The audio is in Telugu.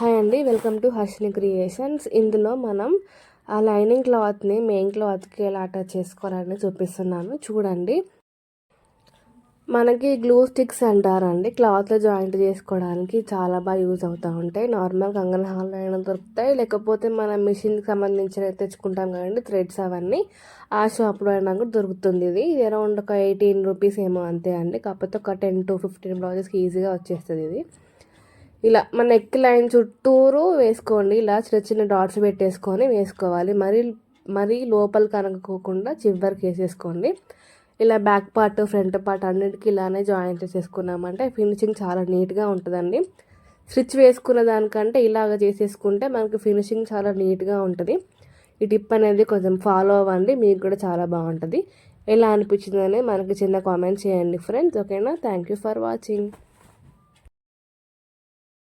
హాయ్ అండి, వెల్కమ్ టు హర్షిని క్రియేషన్స్. ఇందులో మనం ఆ లైనింగ్ క్లాత్ని మెయిన్ క్లాత్కి ఎలా అటాచ్ చేసుకోవాలని చూపిస్తున్నాను, చూడండి. మనకి గ్లూ స్టిక్స్ అంటారండి, క్లాత్లో జాయింట్ చేసుకోవడానికి చాలా బాగా యూజ్ అవుతూ ఉంటాయి. నార్మల్ కంగన్ హాల్లో అయినా దొరుకుతాయి, లేకపోతే మనం మిషన్కి సంబంధించిన తెచ్చుకుంటాం కదండి థ్రెడ్స్, అవన్నీ ఆ షాప్లో అయినా కూడా దొరుకుతుంది. ఇది అరౌండ్ ఒక 18 రూపీస్ ఏమో అంతే అండి. కాకపోతే ఒక 10 to 15 బ్లౌజెస్కి ఈజీగా వచ్చేస్తుంది ఇది. ఇలా మన నెక్ లైన్ చుట్టూరు వేసుకోండి. ఇలా చిన్న చిన్న డాట్స్ పెట్టేసుకొని వేసుకోవాలి. మరీ లోపలికి అనకోకుండా చివరికి వేసేసుకోండి. ఇలా బ్యాక్ పార్ట్ ఫ్రంట్ పార్ట్ అన్నిటికీ ఇలానే జాయింట్ చేసుకున్నామంటే ఫినిషింగ్ చాలా నీట్గా ఉంటుందండి. స్టిచ్ వేసుకున్న దానికంటే ఇలాగ చేసేసుకుంటే మనకి ఫినిషింగ్ చాలా నీట్గా ఉంటుంది. ఈ టిప్ అనేది కొంచెం ఫాలో అవ్వండి, మీకు కూడా చాలా బాగుంటుంది. ఎలా అనిపించిందని మనకి చిన్న కామెంట్ చేయండి ఫ్రెండ్స్. ఓకేనా? Thank you for watching.